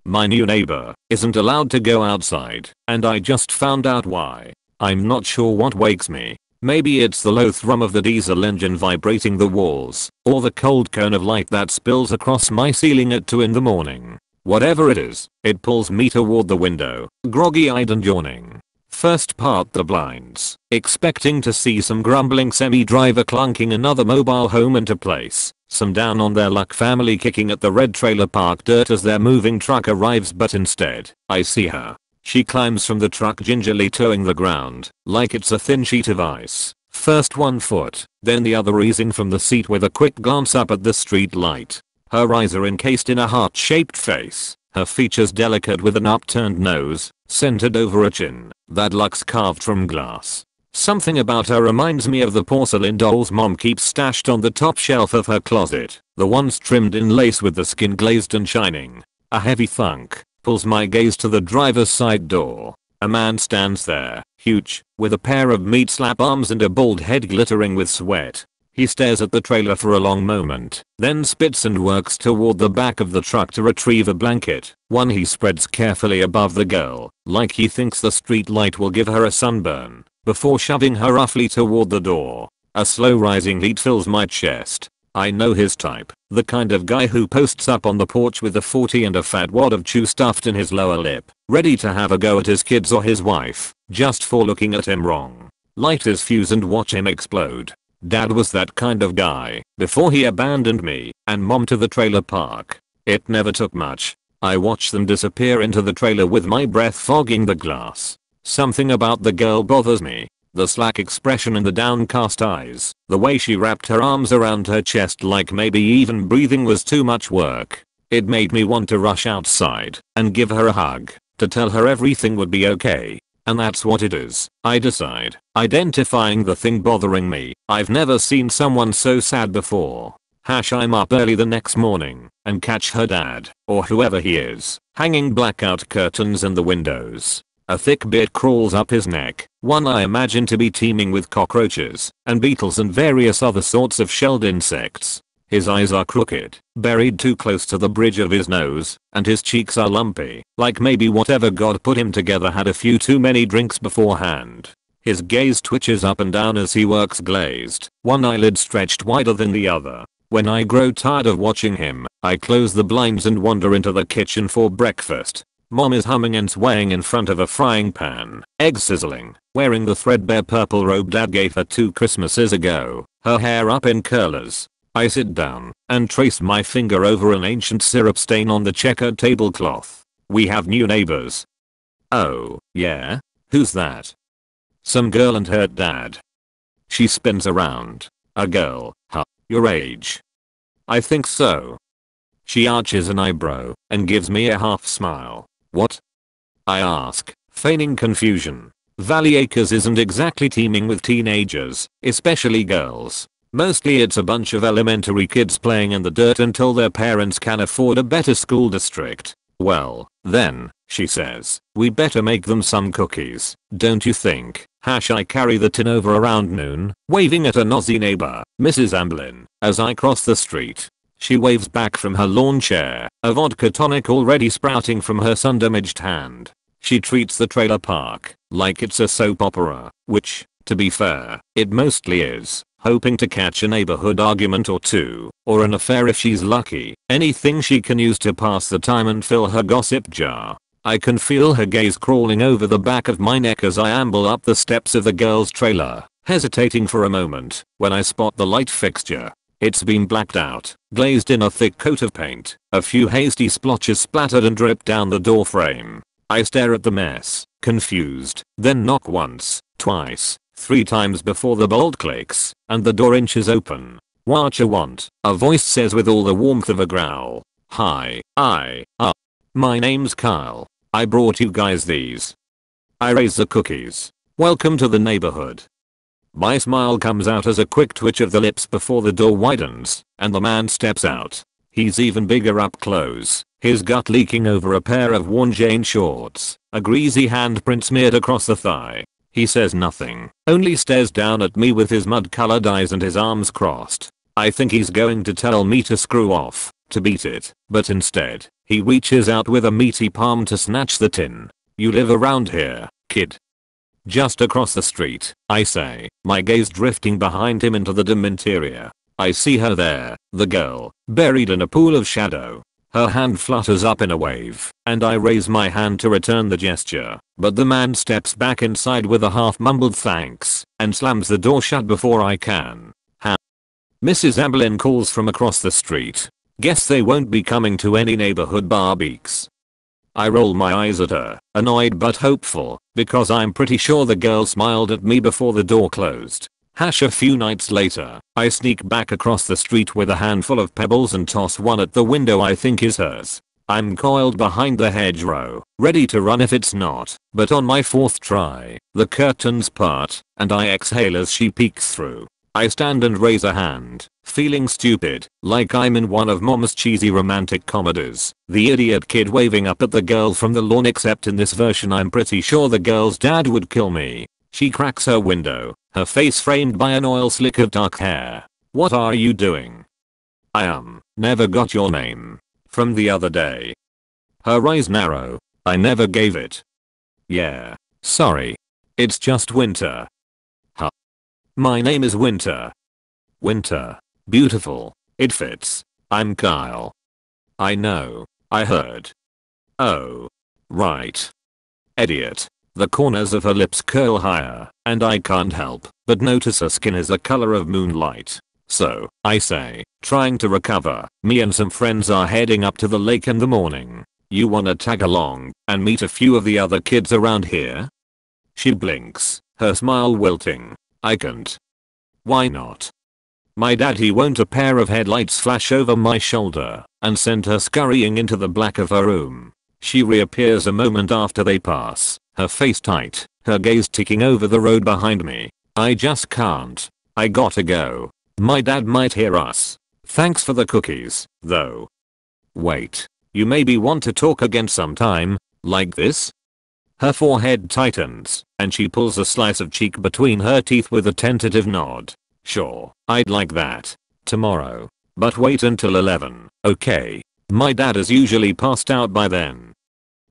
My new neighbor isn't allowed to go outside, and I just found out why. I'm not sure what wakes me. Maybe it's the low thrum of the diesel engine vibrating the walls, or the cold cone of light that spills across my ceiling at 2 in the morning. Whatever it is, it pulls me toward the window, groggy-eyed and yawning. First part the blinds, expecting to see some grumbling semi-driver clunking another mobile home into place, some down on their luck family kicking at the red trailer park dirt as their moving truck arrives, but instead, I see her. She climbs from the truck gingerly toeing the ground, like it's a thin sheet of ice. First one foot, then the other easing from the seat with a quick glance up at the street light. Her eyes are encased in a heart-shaped face, her features delicate with an upturned nose, centered over a chin that looks carved from glass. Something about her reminds me of the porcelain dolls mom keeps stashed on the top shelf of her closet, the ones trimmed in lace with the skin glazed and shining. A heavy thunk pulls my gaze to the driver's side door. A man stands there, huge, with a pair of meat-slap arms and a bald head glittering with sweat. He stares at the trailer for a long moment, then spits and works toward the back of the truck to retrieve a blanket, one he spreads carefully above the girl, like he thinks the street light will give her a sunburn, before shoving her roughly toward the door. A slow rising heat fills my chest. I know his type, the kind of guy who posts up on the porch with a 40 and a fat wad of chew stuffed in his lower lip, ready to have a go at his kids or his wife, just for looking at him wrong. Light his fuse and watch him explode. Dad was that kind of guy, before he abandoned me and mom to the trailer park. It never took much. I watched them disappear into the trailer with my breath fogging the glass. Something about the girl bothers me. The slack expression in the downcast eyes, the way she wrapped her arms around her chest like maybe even breathing was too much work. It made me want to rush outside and give her a hug, to tell her everything would be okay. And that's what it is, I decide, identifying the thing bothering me. I've never seen someone so sad before. I'm up early the next morning and catch her dad, or whoever he is, hanging blackout curtains in the windows. A thick beard crawls up his neck, one I imagine to be teeming with cockroaches and beetles and various other sorts of shelled insects. His eyes are crooked, buried too close to the bridge of his nose, and his cheeks are lumpy, like maybe whatever god put him together had a few too many drinks beforehand. His gaze twitches up and down as he works glazed, one eyelid stretched wider than the other. When I grow tired of watching him, I close the blinds and wander into the kitchen for breakfast. Mom is humming and swaying in front of a frying pan, eggs sizzling, wearing the threadbare purple robe Dad gave her 2 Christmases ago, her hair up in curlers. I sit down and trace my finger over an ancient syrup stain on the checkered tablecloth. We have new neighbors. Oh, yeah? Who's that? Some girl and her dad. She spins around. A girl, huh? Your age? I think so. She arches an eyebrow and gives me a half smile. What? I ask, feigning confusion. Valley Acres isn't exactly teeming with teenagers, especially girls. Mostly it's a bunch of elementary kids playing in the dirt until their parents can afford a better school district. Well, then, she says, we better make them some cookies, don't you think? I carry the tin over around noon, waving at a nosy neighbor, Mrs. Amblin, as I cross the street. She waves back from her lawn chair, a vodka tonic already sprouting from her sun-damaged hand. She treats the trailer park like it's a soap opera, which, to be fair, it mostly is. Hoping to catch a neighborhood argument or two, or an affair if she's lucky, anything she can use to pass the time and fill her gossip jar. I can feel her gaze crawling over the back of my neck as I amble up the steps of the girl's trailer, hesitating for a moment when I spot the light fixture. It's been blacked out, glazed in a thick coat of paint, a few hasty splotches splattered and dripped down the door frame. I stare at the mess, confused, then knock once, twice, 3 times before the bolt clicks, and the door inches open. "What you want?" a voice says with all the warmth of a growl. "Hi, my name's Kyle. I brought you guys these." I raise the cookies. "Welcome to the neighborhood." My smile comes out as a quick twitch of the lips before the door widens, and the man steps out. He's even bigger up close, his gut leaking over a pair of worn jean shorts, a greasy handprint smeared across the thigh. He says nothing, only stares down at me with his mud-colored eyes and his arms crossed. I think he's going to tell me to screw off, to beat it, but instead, he reaches out with a meaty palm to snatch the tin. "You live around here, kid?" "Just across the street," I say, my gaze drifting behind him into the dim interior. I see her there, the girl, buried in a pool of shadow. Her hand flutters up in a wave, and I raise my hand to return the gesture, but the man steps back inside with a half-mumbled thanks, and slams the door shut before I can. Mrs. Amberlin calls from across the street. "Guess they won't be coming to any neighborhood barbeques." I roll my eyes at her, annoyed but hopeful, because I'm pretty sure the girl smiled at me before the door closed. A few nights later, I sneak back across the street with a handful of pebbles and toss one at the window I think is hers. I'm coiled behind the hedgerow, ready to run if it's not, but on my fourth try, the curtains part, and I exhale as she peeks through. I stand and raise a hand, feeling stupid, like I'm in one of mom's cheesy romantic comedies. The idiot kid waving up at the girl from the lawn, except in this version I'm pretty sure the girl's dad would kill me. She cracks her window, her face framed by an oil slick of dark hair. "What are you doing?" Never got your name. From the other day." Her eyes narrow. "I never gave it." "Yeah. Sorry. It's just Winter." "Huh. My name is Winter." "Winter. Beautiful. It fits. I'm Kyle." "I know. I heard." "Oh. Right." Idiot. The corners of her lips curl higher, and I can't help but notice her skin is the color of moonlight. "So," I say, trying to recover, "me and some friends are heading up to the lake in the morning. You wanna tag along and meet a few of the other kids around here?" She blinks, her smile wilting. "I can't." "Why not?" My daddy won't. A pair of headlights flash over my shoulder and send her scurrying into the black of her room. She reappears a moment after they pass, her face tight, her gaze ticking over the road behind me. I just can't. I gotta go. My dad might hear us. Thanks for the cookies, though. Wait. You maybe want to talk again sometime, like this? Her forehead tightens, and she pulls a slice of cheek between her teeth with a tentative nod. Sure, I'd like that. Tomorrow. But wait until 11, okay? My dad is usually passed out by then.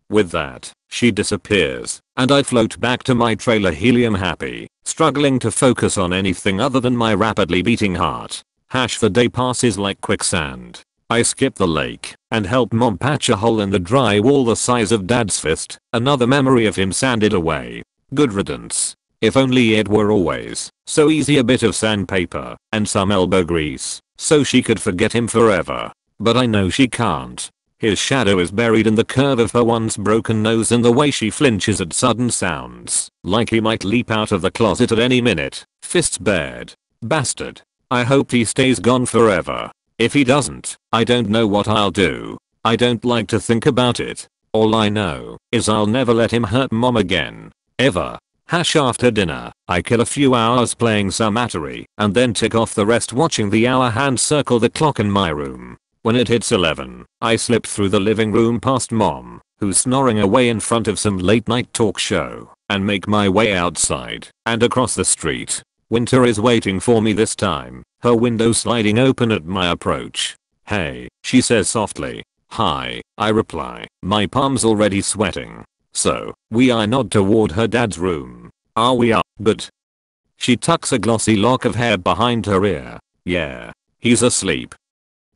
With that, she disappears, and I float back to my trailer helium happy, struggling to focus on anything other than my rapidly beating heart. The day passes like quicksand. I skip the lake and help mom patch a hole in the drywall the size of dad's fist, another memory of him sanded away. Good riddance. If only it were always so easy, a bit of sandpaper and some elbow grease, so she could forget him forever. But I know she can't. His shadow is buried in the curve of her once broken nose and the way she flinches at sudden sounds, like he might leap out of the closet at any minute, fists bared. Bastard. I hope he stays gone forever. If he doesn't, I don't know what I'll do. I don't like to think about it. All I know is I'll never let him hurt mom again. Ever. After dinner, I kill a few hours playing some Atari and then tick off the rest watching the hour hand circle the clock in my room. When it hits 11, I slip through the living room past mom, who's snoring away in front of some late night talk show, and make my way outside and across the street. Winter is waiting for me this time, her window sliding open at my approach. "Hey," she says softly. "Hi," I reply, my palms already sweating. So, we are not toward her dad's room, are we? But she tucks a glossy lock of hair behind her ear. "Yeah, he's asleep."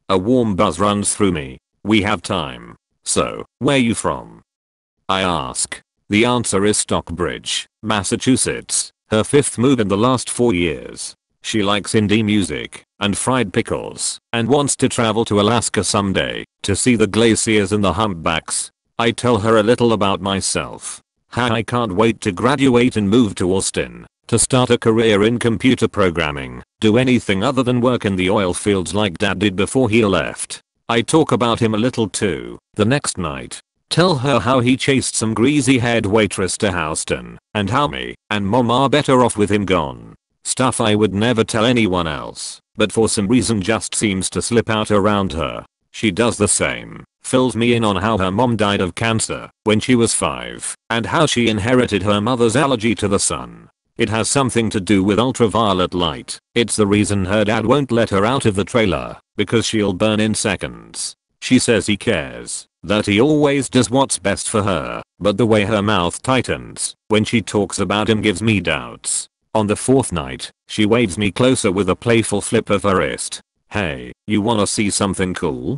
A warm buzz runs through me. We have time. "So, where you from?" I ask. The answer is Stockbridge, Massachusetts, her fifth move in the last 4 years. She likes indie music and fried pickles and wants to travel to Alaska someday to see the glaciers and the humpbacks. I tell her a little about myself. I can't wait to graduate and move to Austin to start a career in computer programming, do anything other than work in the oil fields like dad did before he left. I talk about him a little too the next night. Tell her how he chased some greasy haired waitress to Houston and how me and mom are better off with him gone. Stuff I would never tell anyone else, but for some reason just seems to slip out around her. She does the same, fills me in on how her mom died of cancer when she was 5 and how she inherited her mother's allergy to the sun. It has something to do with ultraviolet light. It's the reason her dad won't let her out of the trailer, because she'll burn in seconds. She says he cares, that he always does what's best for her, but the way her mouth tightens when she talks about him gives me doubts. On the fourth night, she waves me closer with a playful flip of her wrist. Hey, you wanna see something cool?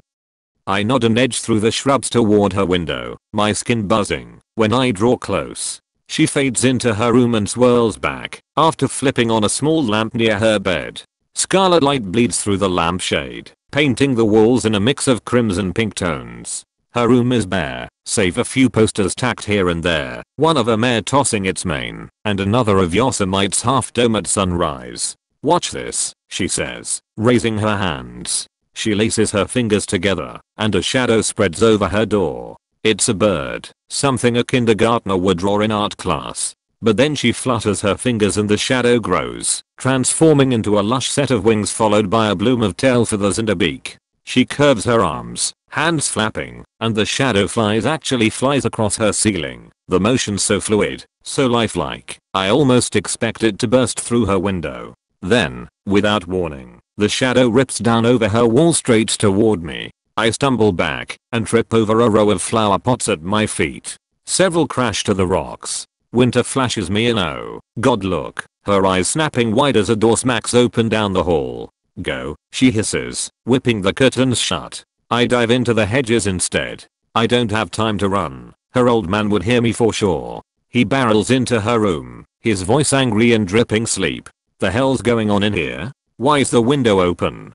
I nod and edge through the shrubs toward her window, my skin buzzing. When I draw close, she fades into her room and swirls back, after flipping on a small lamp near her bed. Scarlet light bleeds through the lampshade, painting the walls in a mix of crimson pink tones. Her room is bare, save a few posters tacked here and there, one of a mare tossing its mane, and another of Yosemite's half dome at sunrise. Watch this, she says, raising her hands. She laces her fingers together, and a shadow spreads over her door. It's a bird, something a kindergartner would draw in art class. But then she flutters her fingers and the shadow grows, transforming into a lush set of wings followed by a bloom of tail feathers and a beak. She curves her arms, hands flapping, and the shadow actually flies across her ceiling, the motion so fluid, so lifelike, I almost expect it to burst through her window. Then, without warning, the shadow rips down over her wall straight toward me. I stumble back and trip over a row of flower pots at my feet. Several crash to the rocks. Winter flashes me an oh god look, her eyes snapping wide as a door smacks open down the hall. Go, she hisses, whipping the curtains shut. I dive into the hedges instead. I don't have time to run. Her old man would hear me for sure. He barrels into her room, his voice angry and dripping sleep. The hell's going on in here? Why's the window open?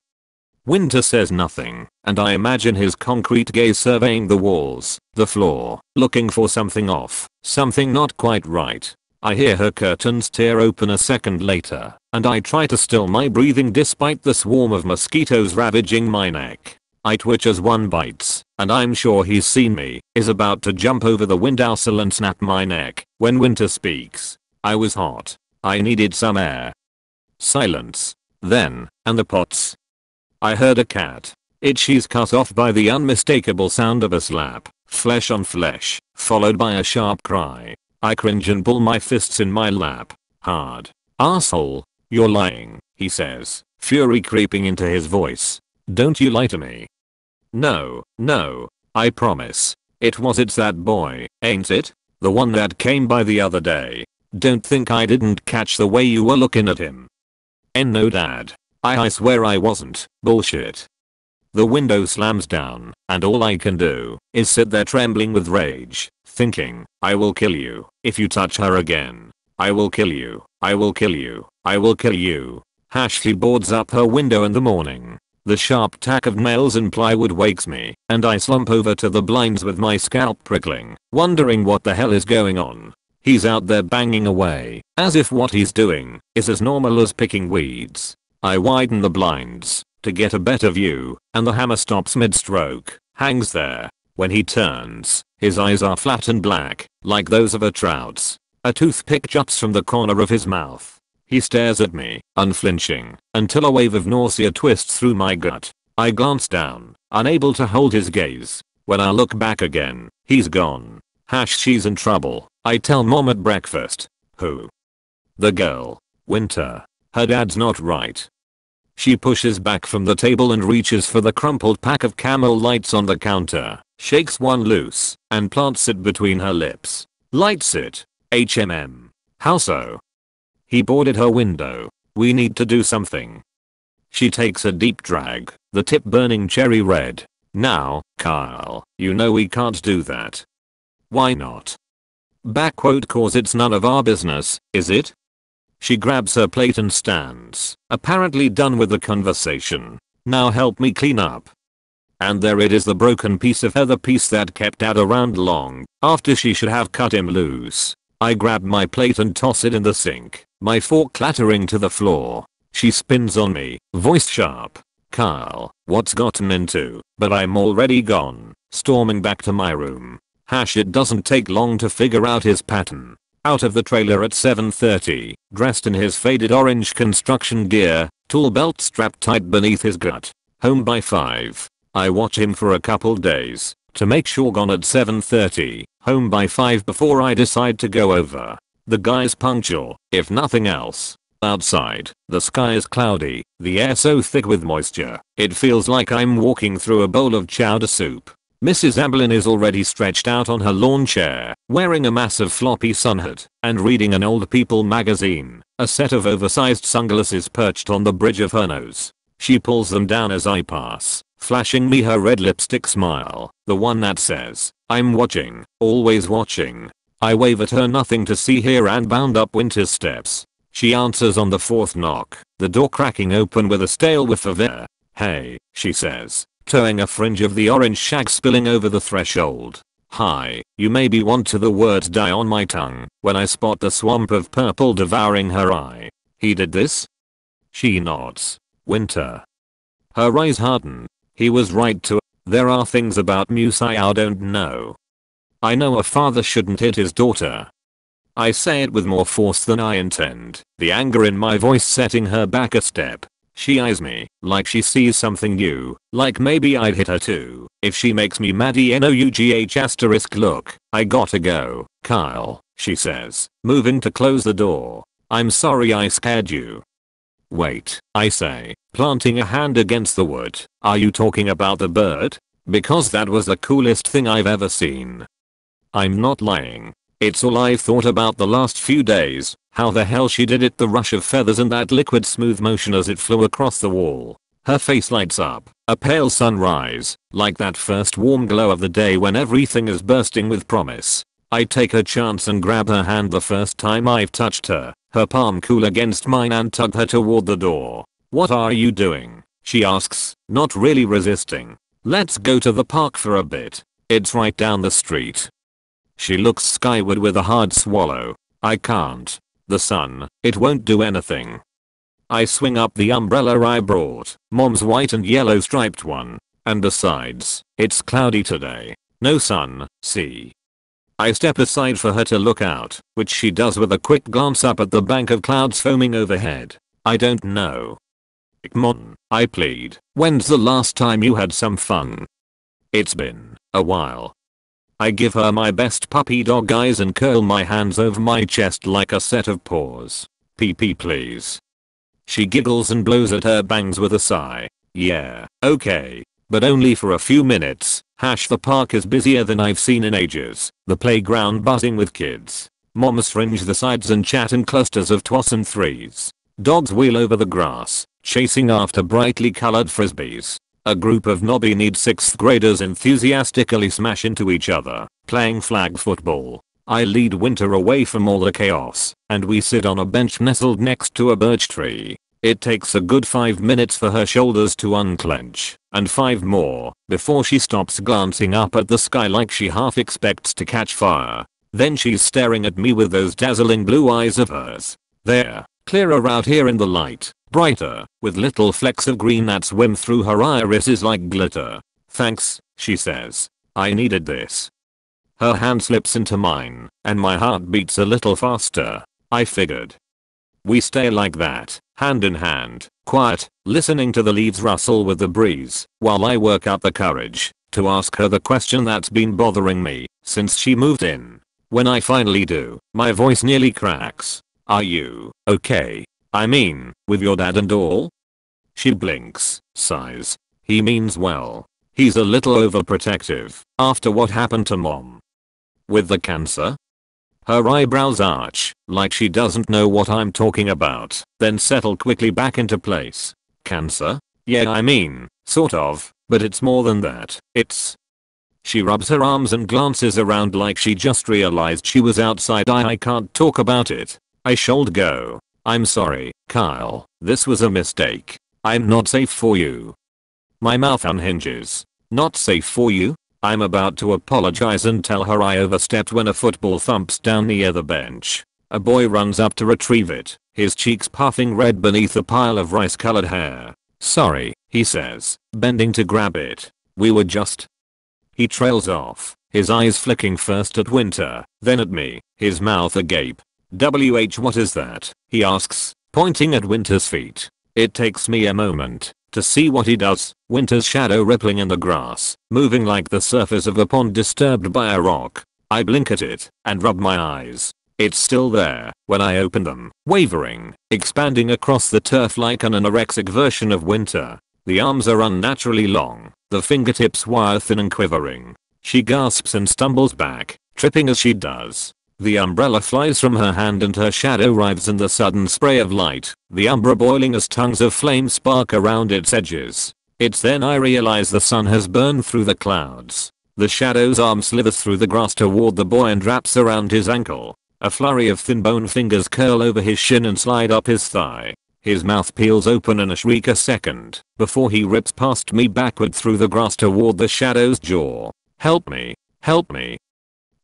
Winter says nothing, and I imagine his concrete gaze surveying the walls, the floor, looking for something off, something not quite right. I hear her curtains tear open a second later, and I try to still my breathing despite the swarm of mosquitoes ravaging my neck. I twitch as one bites, and I'm sure he's seen me, is about to jump over the windowsill and snap my neck, when Winter speaks. I was hot. I needed some air. Silence. Then, and the pots. I heard a cat. She's cut off by the unmistakable sound of a slap, flesh on flesh, followed by a sharp cry. I cringe and pull my fists in my lap. Hard. Asshole. You're lying, he says, fury creeping into his voice. Don't you lie to me. No, I promise. It's that boy, ain't it? The one that came by the other day. Don't think I didn't catch the way you were looking at him. No dad. I swear I wasn't. Bullshit. The window slams down, and all I can do is sit there trembling with rage, thinking, I will kill you if you touch her again. I will kill you. I will kill you. I will kill you. She boards up her window in the morning. The sharp tack of nails and plywood wakes me, and I slump over to the blinds with my scalp prickling, wondering what the hell is going on. He's out there banging away, as if what he's doing is as normal as picking weeds. I widen the blinds to get a better view, and the hammer stops mid-stroke, hangs there. When he turns, his eyes are flat and black, like those of a trout's. A toothpick juts from the corner of his mouth. He stares at me, unflinching, until a wave of nausea twists through my gut. I glance down, unable to hold his gaze. When I look back again, he's gone. She's in trouble. I tell mom at breakfast. Who? The girl. Winter. Her dad's not right. She pushes back from the table and reaches for the crumpled pack of Camel Lights on the counter, shakes one loose, and plants it between her lips. Lights it. How so? He boarded her window. We need to do something. She takes a deep drag, the tip burning cherry red. Now, Kyle, you know we can't do that. Why not? Cause it's none of our business, is it? She grabs her plate and stands, apparently done with the conversation. Now help me clean up. And there it is, the broken piece of heather piece that kept Dad around long after she should have cut him loose. I grab my plate and toss it in the sink, my fork clattering to the floor. She spins on me, voice sharp. Kyle, what's gotten into? But I'm already gone, storming back to my room. It doesn't take long to figure out his pattern. Out of the trailer at 7:30, dressed in his faded orange construction gear, tool belt strapped tight beneath his gut. Home by 5. I watch him for a couple days, to make sure gone at 7:30, home by 5 before I decide to go over. The guy's punctual, if nothing else. Outside, the sky is cloudy, the air so thick with moisture, it feels like I'm walking through a bowl of chowder soup. Mrs. Amblin is already stretched out on her lawn chair, wearing a massive floppy sun hat, and reading an old people magazine, a set of oversized sunglasses perched on the bridge of her nose. She pulls them down as I pass, flashing me her red lipstick smile, the one that says, "I'm watching, always watching." I wave at her, nothing to see here, and bound up Winter's steps. She answers on the fourth knock, the door cracking open with a stale whiff of air. "Hey," she says, towing a fringe of the orange shag spilling over the threshold. "Hi, you maybe want to." The words die on my tongue when I spot the swamp of purple devouring her eye. "He did this?" She nods. "Winter." Her eyes harden. He was right to. There are things about Musae I don't know. I know a father shouldn't hit his daughter. I say it with more force than I intend, the anger in my voice setting her back a step. She eyes me, like she sees something new, like maybe I'd hit her too, if she makes me mad. ENOUGH*. "Look, I gotta go, Kyle," she says, moving to close the door. "I'm sorry I scared you." "Wait," I say, planting a hand against the wood. "Are you talking about the bird? Because that was the coolest thing I've ever seen." I'm not lying. It's all I've thought about the last few days. How the hell she did it, the rush of feathers and that liquid smooth motion as it flew across the wall. Her face lights up, a pale sunrise, like that first warm glow of the day when everything is bursting with promise. I take a chance and grab her hand the first time I've touched her, her palm cool against mine, and tug her toward the door. "What are you doing?" she asks, not really resisting. "Let's go to the park for a bit. It's right down the street." She looks skyward with a hard swallow. "I can't. The sun, it won't do anything." I swing up the umbrella I brought, Mom's white and yellow striped one. "And besides, it's cloudy today. No sun, see." I step aside for her to look out, which she does with a quick glance up at the bank of clouds foaming overhead. "I don't know." "Come on," I plead. "When's the last time you had some fun?" "It's been a while." I give her my best puppy dog eyes and curl my hands over my chest like a set of paws. "Pee please." She giggles and blows at her bangs with a sigh. "Yeah, okay. But only for a few minutes." The park is busier than I've seen in ages, the playground buzzing with kids. Moms fringe the sides and chat in clusters of twas and threes. Dogs wheel over the grass, chasing after brightly colored frisbees. A group of knobby-kneed 6th graders enthusiastically smash into each other, playing flag football. I lead Winter away from all the chaos, and we sit on a bench nestled next to a birch tree. It takes a good 5 minutes for her shoulders to unclench, and 5 more, before she stops glancing up at the sky like she half expects to catch fire. Then she's staring at me with those dazzling blue eyes of hers. They're clearer out here in the light. Brighter, with little flecks of green that swim through her irises like glitter. "Thanks," she says. "I needed this." Her hand slips into mine, and my heart beats a little faster. I figured. We stay like that, hand in hand, quiet, listening to the leaves rustle with the breeze, while I work up the courage to ask her the question that's been bothering me since she moved in. When I finally do, my voice nearly cracks. "Are you okay? I mean, with your dad and all?" She blinks, sighs. "He means well. He's a little overprotective after what happened to Mom." "With the cancer?" Her eyebrows arch, like she doesn't know what I'm talking about, then settle quickly back into place. "Cancer? Yeah, I mean, sort of, but it's more than that. It's..." She rubs her arms and glances around like she just realized she was outside. I can't talk about it. I should go. "I'm sorry, Kyle. This was a mistake. I'm not safe for you." My mouth unhinges. "Not safe for you?" I'm about to apologize and tell her I overstepped when a football thumps down near the bench. A boy runs up to retrieve it, his cheeks puffing red beneath a pile of rice-colored hair. "Sorry," he says, bending to grab it. "We were just..." He trails off, his eyes flicking first at Winter, then at me, his mouth agape. What is that?" he asks, pointing at Winter's feet. It takes me a moment to see what he does. Winter's shadow rippling in the grass, moving like the surface of a pond disturbed by a rock. I blink at it and rub my eyes. It's still there when I open them, wavering, expanding across the turf like an anorexic version of Winter. The arms are unnaturally long, the fingertips wire thin and quivering. She gasps and stumbles back, tripping as she does. The umbrella flies from her hand and her shadow writhes in the sudden spray of light, the umbra boiling as tongues of flame spark around its edges. It's then I realize the sun has burned through the clouds. The shadow's arm slithers through the grass toward the boy and wraps around his ankle. A flurry of thin bone fingers curl over his shin and slide up his thigh. His mouth peels open in a shriek a second before he rips past me backward through the grass toward the shadow's jaw. Help me. Help me.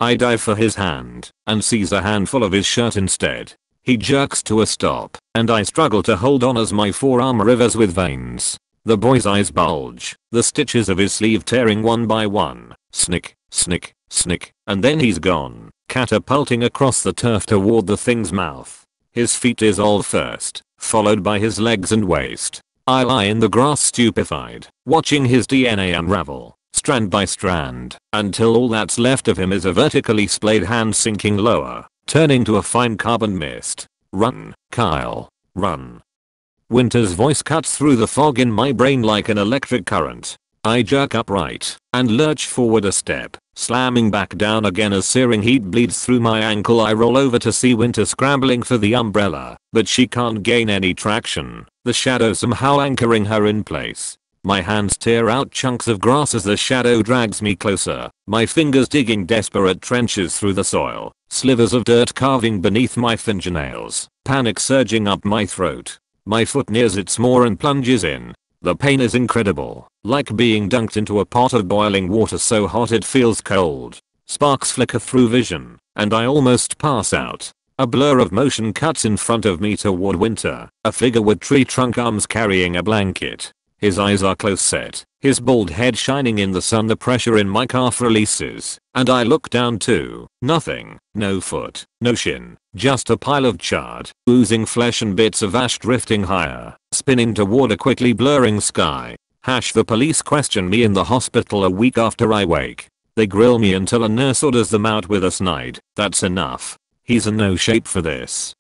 I dive for his hand and seize a handful of his shirt instead. He jerks to a stop and I struggle to hold on as my forearm rivers with veins. The boy's eyes bulge, the stitches of his sleeve tearing one by one. Snick, snick, snick, and then he's gone, catapulting across the turf toward the thing's mouth. His feet dissolve first, followed by his legs and waist. I lie in the grass stupefied, watching his DNA unravel, strand by strand, until all that's left of him is a vertically splayed hand sinking lower, turning to a fine carbon mist. Run, Kyle, run. Winter's voice cuts through the fog in my brain like an electric current. I jerk upright and lurch forward a step, slamming back down again as searing heat bleeds through my ankle. I roll over to see Winter scrambling for the umbrella, but she can't gain any traction, the shadow somehow anchoring her in place. My hands tear out chunks of grass as the shadow drags me closer, my fingers digging desperate trenches through the soil, slivers of dirt carving beneath my fingernails, panic surging up my throat. My foot nears its maw and plunges in. The pain is incredible, like being dunked into a pot of boiling water so hot it feels cold. Sparks flicker through vision, and I almost pass out. A blur of motion cuts in front of me toward Winter, a figure with tree trunk arms carrying a blanket. His eyes are close set, his bald head shining in the sun. The pressure in my calf releases, and I look down too. Nothing, no foot, no shin, just a pile of charred, oozing flesh and bits of ash drifting higher, spinning toward a quickly blurring sky. The police question me in the hospital a week after I wake. They grill me until a nurse orders them out with a snide, "That's enough. He's in no shape for this."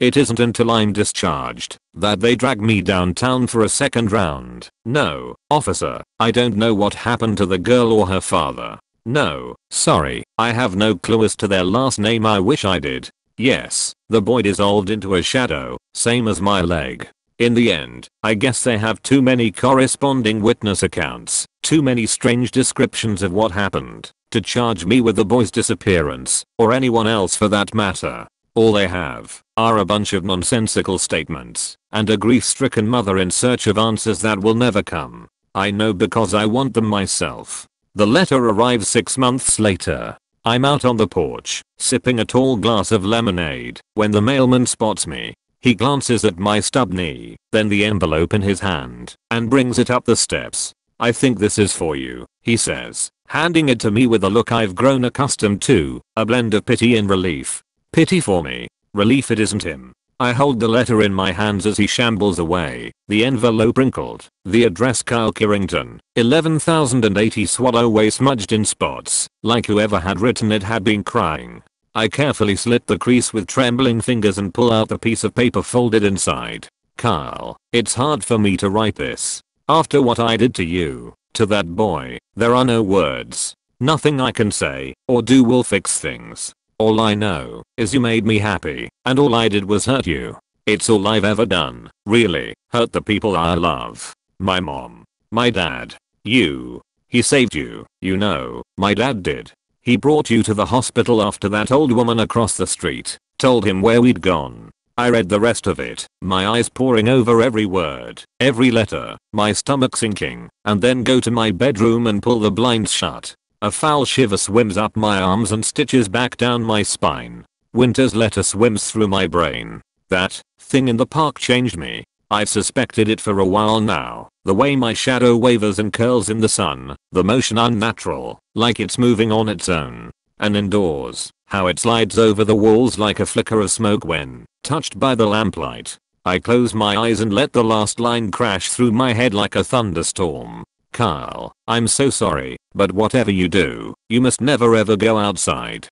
It isn't until I'm discharged that they drag me downtown for a second round. "No, officer, I don't know what happened to the girl or her father. No, sorry, I have no clue as to their last name. I wish I did. Yes, the boy dissolved into a shadow, same as my leg. In the end, I guess they have too many corresponding witness accounts, too many strange descriptions of what happened, to charge me with the boy's disappearance, or anyone else for that matter. All they have are a bunch of nonsensical statements, and a grief-stricken mother in search of answers that will never come. I know because I want them myself." The letter arrives 6 months later. I'm out on the porch, sipping a tall glass of lemonade, when the mailman spots me. He glances at my stub knee, then the envelope in his hand, and brings it up the steps. "I think this is for you," he says, handing it to me with a look I've grown accustomed to, a blend of pity and relief. Pity for me, relief it isn't him. I hold the letter in my hands as he shambles away, the envelope wrinkled, the address Kyle Carrington, 11,080 Swallow Way smudged in spots, like whoever had written it had been crying. I carefully slit the crease with trembling fingers and pull out the piece of paper folded inside. "Kyle, it's hard for me to write this. After what I did to you, to that boy, there are no words. Nothing I can say or do will fix things. All I know is you made me happy, and all I did was hurt you. It's all I've ever done, really, hurt the people I love. My mom, my dad, you. He saved you, you know, my dad did. He brought you to the hospital after that old woman across the street told him where we'd gone. I read the rest of it, my eyes poring over every word, every letter, my stomach sinking, and then go to my bedroom and pull the blinds shut. A foul shiver swims up my arms and stitches back down my spine. Winter's letter swims through my brain. That thing in the park changed me. I've suspected it for a while now. The way my shadow wavers and curls in the sun, the motion unnatural, like it's moving on its own. And indoors, how it slides over the walls like a flicker of smoke when touched by the lamplight. I close my eyes and let the last line crash through my head like a thunderstorm. "Kyle, I'm so sorry, but whatever you do, you must never ever go outside.